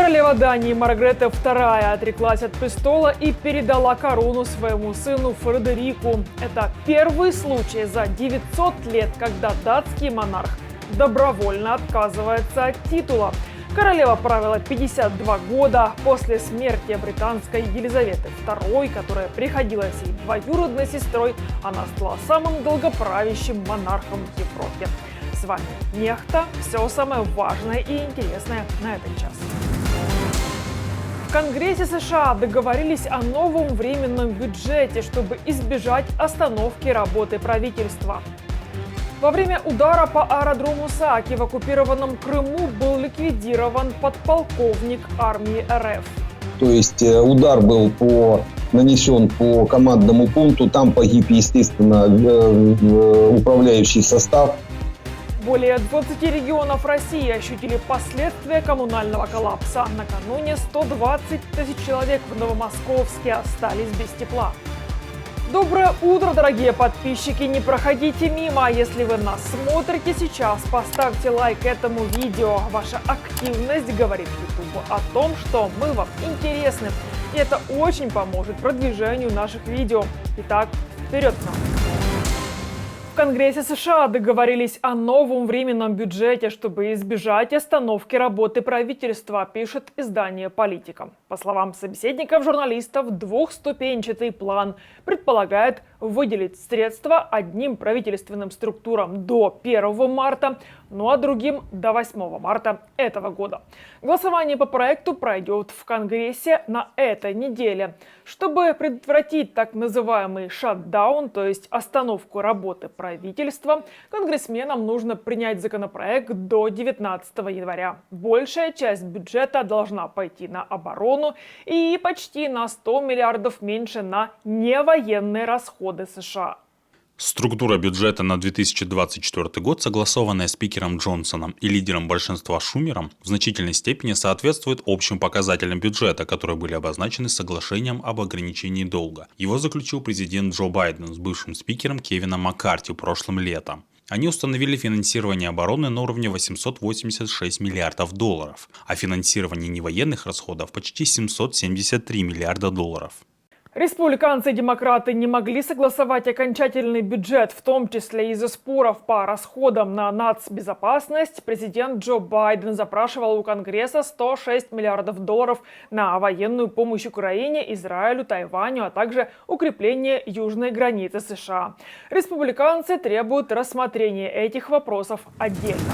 Королева Дании Маргрета II отреклась от престола и передала корону своему сыну Фредерику. Это первый случай за 900 лет, когда датский монарх добровольно отказывается от титула. Королева правила 52 года. После смерти британской Елизаветы II, которая приходилась ей двоюродной сестрой, она стала самым долгоправящим монархом в Европе. С вами Нехта. Все самое важное и интересное на этот час. В Конгрессе США договорились о новом временном бюджете, чтобы избежать остановки работы правительства. Во время удара по аэродрому Сааки в оккупированном Крыму был ликвидирован подполковник армии РФ. То есть удар был нанесен по командному пункту, там погиб, естественно, управляющий состав. Более 20 регионов России ощутили последствия коммунального коллапса. Накануне 120 тысяч человек в Новомосковске остались без тепла. Доброе утро, дорогие подписчики! Не проходите мимо. Если вы нас смотрите сейчас, поставьте лайк этому видео. Ваша активность говорит YouTube о том, что мы вам интересны. И это очень поможет продвижению наших видео. Итак, вперед к нам! В Конгрессе США договорились о новом временном бюджете, чтобы избежать остановки работы правительства, пишет издание «Политика». По словам собеседников журналистов, двухступенчатый план предполагает выделить средства одним правительственным структурам до 1 марта, ну а другим до 8 марта этого года. Голосование по проекту пройдет в Конгрессе на этой неделе. Чтобы предотвратить так называемый шатдаун, то есть остановку работы правительства, конгрессменам нужно принять законопроект до 19 января. Большая часть бюджета должна пойти на оборону и почти на 100 миллиардов меньше на невоенные расходы США. Структура бюджета на 2024 год, согласованная спикером Джонсоном и лидером большинства Шумером, в значительной степени соответствует общим показателям бюджета, которые были обозначены соглашением об ограничении долга. Его заключил президент Джо Байден с бывшим спикером Кевином Маккарти прошлым летом. Они установили финансирование обороны на уровне 886 миллиардов долларов, а финансирование невоенных расходов почти 773 миллиарда долларов. Республиканцы и демократы не могли согласовать окончательный бюджет, в том числе из-за споров по расходам на нацбезопасность. Президент Джо Байден запрашивал у Конгресса 106 миллиардов долларов на военную помощь Украине, Израилю, Тайваню, а также укрепление южной границы США. Республиканцы требуют рассмотрения этих вопросов отдельно.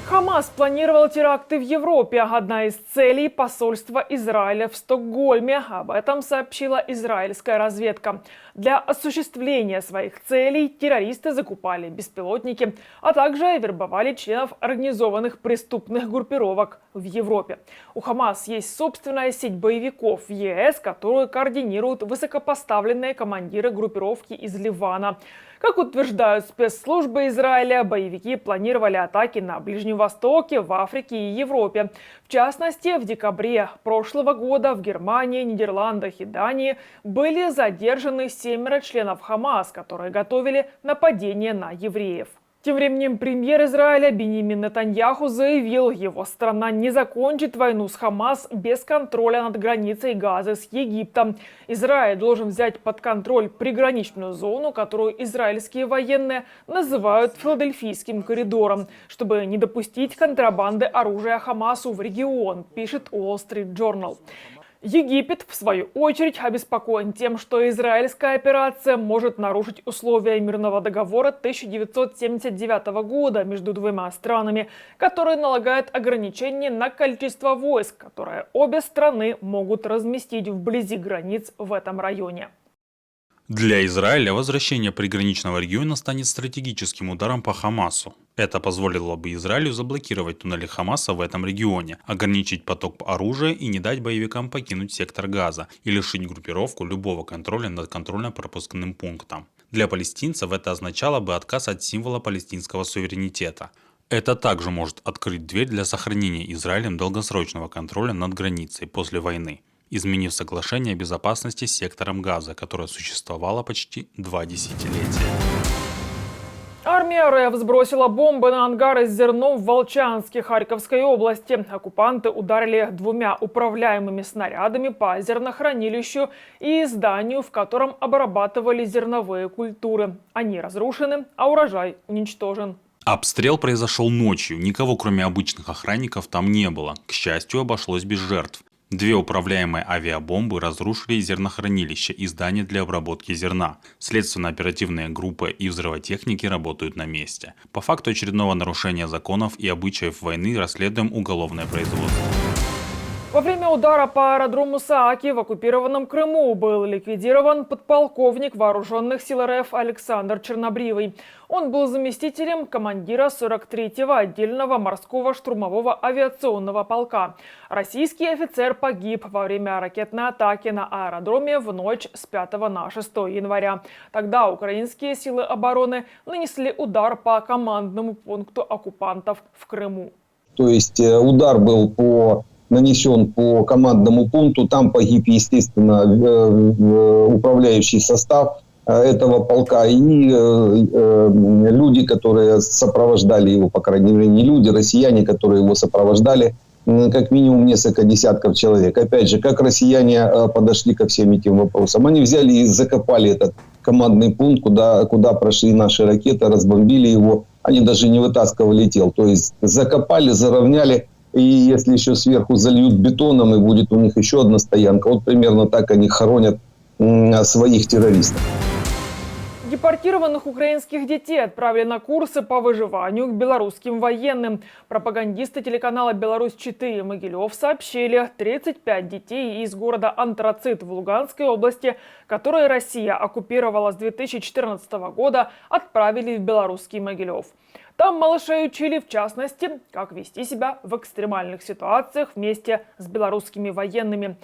Хамас планировал теракты в Европе. Одна из целей – посольства Израиля в Стокгольме. Об этом сообщила израильская разведка. Для осуществления своих целей террористы закупали беспилотники, а также вербовали членов организованных преступных группировок в Европе. У Хамас есть собственная сеть боевиков в ЕС, которую координируют высокопоставленные командиры группировки из Ливана. Как утверждают спецслужбы Израиля, боевики планировали атаки на Ближнем Востоке, в Африке и Европе. В частности, в декабре прошлого года в Германии, Нидерландах и Дании были задержаны 7 членов Хамас, которые готовили нападение на евреев. Тем временем премьер Израиля Биньямин Нетаньяху заявил, его страна не закончит войну с Хамас без контроля над границей Газы с Египтом. Израиль должен взять под контроль приграничную зону, которую израильские военные называют Филадельфийским коридором, чтобы не допустить контрабанды оружия Хамасу в регион, пишет Wall Street Journal. Египет, в свою очередь, обеспокоен тем, что израильская операция может нарушить условия мирного договора 1979 года между двумя странами, который налагает ограничения на количество войск, которые обе страны могут разместить вблизи границ в этом районе. Для Израиля возвращение приграничного региона станет стратегическим ударом по Хамасу. Это позволило бы Израилю заблокировать туннели Хамаса в этом регионе, ограничить поток оружия и не дать боевикам покинуть сектор Газа и лишить группировку любого контроля над контрольно-пропускным пунктом. Для палестинцев это означало бы отказ от символа палестинского суверенитета. Это также может открыть дверь для сохранения Израилем долгосрочного контроля над границей после войны, изменив соглашение о безопасности с сектором Газа, которое существовало почти 2 десятилетия. Армия РФ сбросила бомбы на ангары с зерном в Волчанске Харьковской области. Оккупанты ударили 2 управляемыми снарядами по зернохранилищу и зданию, в котором обрабатывали зерновые культуры. Они разрушены, а урожай уничтожен. Обстрел произошел ночью. Никого, кроме обычных охранников, там не было. К счастью, обошлось без жертв. 2 управляемые авиабомбы разрушили зернохранилище и здание для обработки зерна. Следственно-оперативные группы и взрывотехники работают на месте. По факту очередного нарушения законов и обычаев войны расследуем уголовное производство. Во время удара по аэродрому Сааки в оккупированном Крыму был ликвидирован подполковник вооруженных сил РФ Александр Чернобривый. Он был заместителем командира 43-го отдельного морского штурмового авиационного полка. Российский офицер погиб во время ракетной атаки на аэродроме в ночь с 5 на 6 января. Тогда украинские силы обороны нанесли удар по командному пункту оккупантов в Крыму. То есть удар был нанесен по командному пункту. Там погиб, естественно, управляющий состав этого полка и люди, которые сопровождали его, по крайней мере, не люди, россияне, которые его сопровождали, как минимум несколько десятков человек. Опять же, как россияне подошли ко всем этим вопросам? Они взяли и закопали этот командный пункт, куда прошли наши ракеты, разбомбили его. Они даже не вытаскивали тел. То есть закопали, заровняли. И если еще сверху зальют бетоном, и будет у них еще одна стоянка. Вот примерно так они хоронят своих террористов. Депортированных украинских детей отправили на курсы по выживанию к белорусским военным. Пропагандисты телеканала «Беларусь-4» Могилев сообщили, 35 детей из города Антрацит в Луганской области, которые Россия оккупировала с 2014 года, отправили в белорусский Могилев. Там малышей учили, в частности, как вести себя в экстремальных ситуациях вместе с белорусскими военными.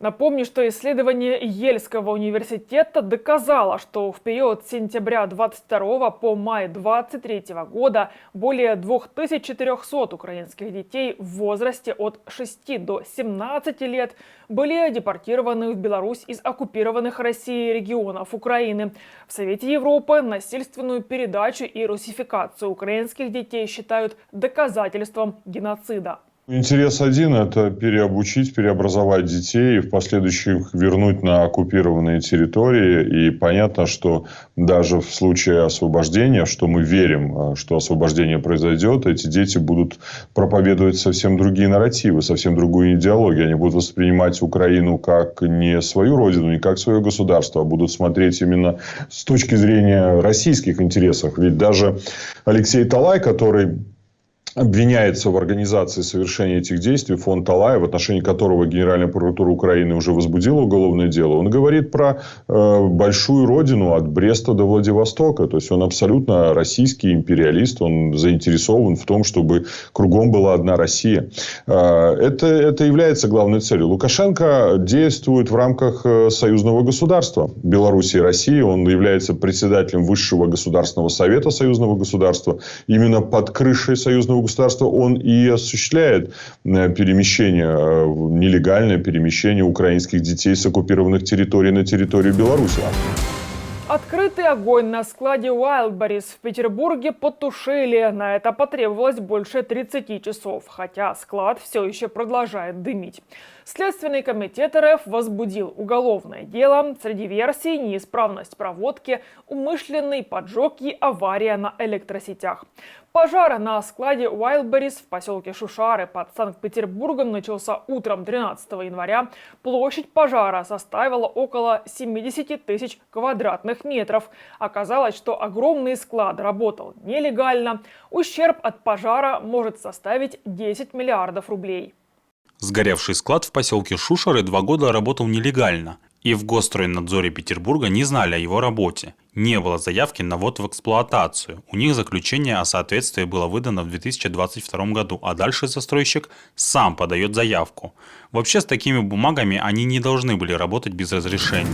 Напомню, что исследование Ельского университета доказало, что в период с сентября 22 по май 23 года более 2400 украинских детей в возрасте от 6 до 17 лет были депортированы в Беларусь из оккупированных Россией регионов Украины. В Совете Европы насильственную передачу и русификацию украинских детей считают доказательством геноцида. Интерес один – это переобучить, преобразовать детей и в последующем их вернуть на оккупированные территории. И понятно, что даже в случае освобождения, что мы верим, что освобождение произойдет, эти дети будут проповедовать совсем другие нарративы, совсем другую идеологию. Они будут воспринимать Украину как не свою родину, не как свое государство, а будут смотреть именно с точки зрения российских интересов. Ведь даже Алексей Талай, который обвиняется в организации совершения этих действий, фонд Талая, в отношении которого Генеральная прокуратура Украины уже возбудила уголовное дело, он говорит про большую родину от Бреста до Владивостока. То есть, он абсолютно российский империалист. Он заинтересован в том, чтобы кругом была одна Россия. Это является главной целью. Лукашенко действует в рамках союзного государства Беларуси и России. Он является председателем Высшего государственного совета союзного государства. Именно под крышей союзного государства он и осуществляет перемещение, нелегальное перемещение украинских детей с оккупированных территорий на территорию Беларуси. Открытый огонь на складе Wildberries в Петербурге потушили. На это потребовалось больше 30 часов, хотя склад все еще продолжает дымить. Следственный комитет РФ возбудил уголовное дело. Среди версий – неисправность проводки, умышленный поджог и авария на электросетях. Пожар на складе Wildberries в поселке Шушары под Санкт-Петербургом начался утром 13 января. Площадь пожара составила около 70 тысяч квадратных метров. Оказалось, что огромный склад работал нелегально. Ущерб от пожара может составить 10 миллиардов рублей. Сгоревший склад в поселке Шушары 2 года работал нелегально. И в Госстройнадзоре Петербурга не знали о его работе. Не было заявки на ввод в эксплуатацию. У них заключение о соответствии было выдано в 2022 году, а дальше застройщик сам подает заявку. Вообще с такими бумагами они не должны были работать без разрешения.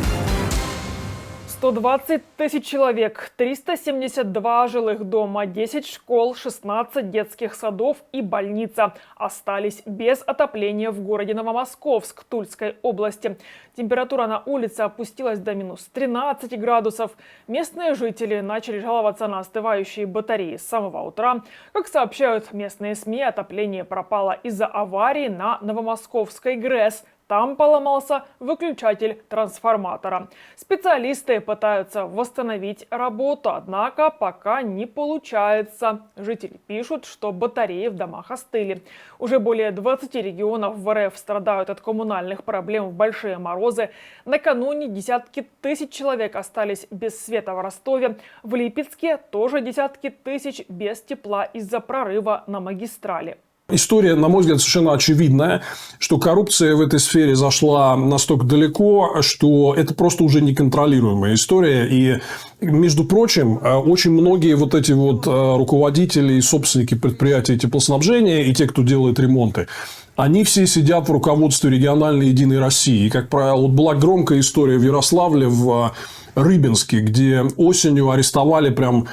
120 тысяч человек, 372 жилых дома, 10 школ, 16 детских садов и больница остались без отопления в городе Новомосковск Тульской области. Температура на улице опустилась до минус 13 градусов. Местные жители начали жаловаться на остывающие батареи с самого утра. Как сообщают местные СМИ, отопление пропало из-за аварии на Новомосковской ГРЭС. Там поломался выключатель трансформатора. Специалисты пытаются восстановить работу, однако пока не получается. Жители пишут, что батареи в домах остыли. Уже более 20 регионов в РФ страдают от коммунальных проблем в большие морозы. Накануне десятки тысяч человек остались без света в Ростове. В Липецке тоже десятки тысяч без тепла из-за прорыва на магистрали. История, на мой взгляд, совершенно очевидная, что коррупция в этой сфере зашла настолько далеко, что это просто уже неконтролируемая история. И, между прочим, очень многие вот эти вот руководители и собственники предприятий теплоснабжения и те, кто делает ремонты, они все сидят в руководстве региональной «Единой России». И, как правило, вот была громкая история в Ярославле, в Рыбинске, где осенью арестовали прям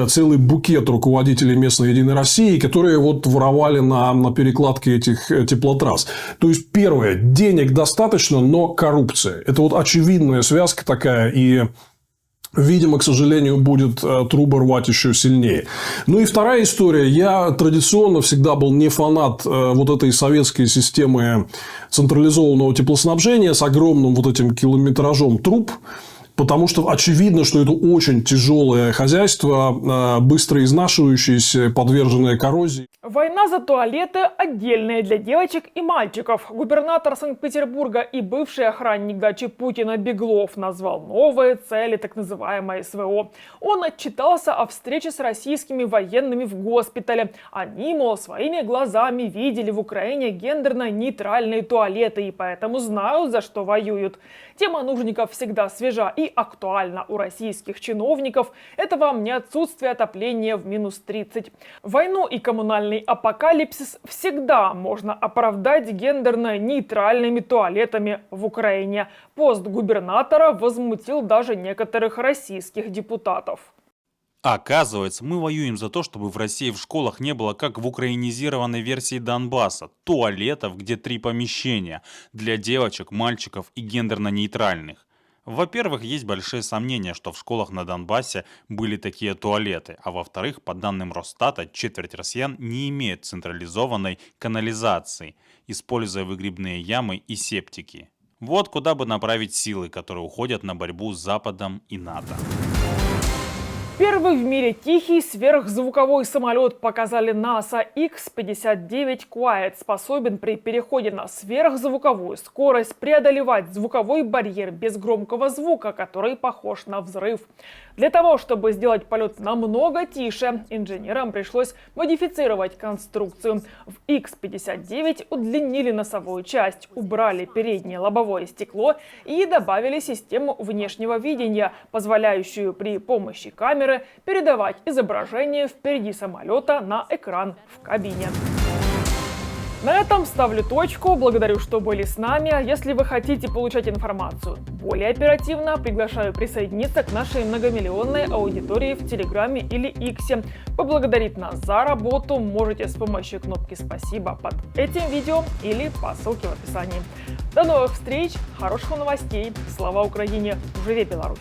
целый букет руководителей местной «Единой России», которые вот воровали на перекладке этих теплотрасс. То есть, первое, денег достаточно, но коррупция. Это вот очевидная связка такая, и, видимо, к сожалению, будет трубы рвать еще сильнее. Ну и вторая история. Я традиционно всегда был не фанат вот этой советской системы централизованного теплоснабжения с огромным вот этим километражом труб. Потому что очевидно, что это очень тяжелое хозяйство, быстро изнашивающееся, подверженное коррозии. Война за туалеты отдельная для девочек и мальчиков. Губернатор Санкт-Петербурга и бывший охранник дачи Путина Беглов назвал новые цели так называемой СВО. Он отчитался о встрече с российскими военными в госпитале. Они, мол, своими глазами видели в Украине гендерно-нейтральные туалеты и поэтому знают, за что воюют. Тема нужников всегда свежа и актуальна у российских чиновников. Это вам не отсутствие отопления в минус 30. Войну и коммунальный апокалипсис всегда можно оправдать гендерно-нейтральными туалетами в Украине. Пост губернатора возмутил даже некоторых российских депутатов. Оказывается, мы воюем за то, чтобы в России в школах не было, как в украинизированной версии Донбасса, туалетов, где 3 помещения для девочек, мальчиков и гендерно-нейтральных. Во-первых, есть большие сомнения, что в школах на Донбассе были такие туалеты, а во-вторых, по данным Росстата, четверть россиян не имеет централизованной канализации, используя выгребные ямы и септики. Вот куда бы направить силы, которые уходят на борьбу с Западом и НАТО. Первый в мире тихий сверхзвуковой самолет показали НАСА. X-59 Quiet способен при переходе на сверхзвуковую скорость преодолевать звуковой барьер без громкого звука, который похож на взрыв. Для того, чтобы сделать полет намного тише, инженерам пришлось модифицировать конструкцию. В X-59 удлинили носовую часть, убрали переднее лобовое стекло и добавили систему внешнего видения, позволяющую при помощи камеры передавать изображение впереди самолета на экран в кабине. На этом ставлю точку. Благодарю, что были с нами. Если вы хотите получать информацию более оперативно, приглашаю присоединиться к нашей многомиллионной аудитории в Телеграме или Иксе. Поблагодарить нас за работу можете с помощью кнопки «Спасибо» под этим видео или по ссылке в описании. До новых встреч, хороших новостей. Слава Украине! Живе Беларусь!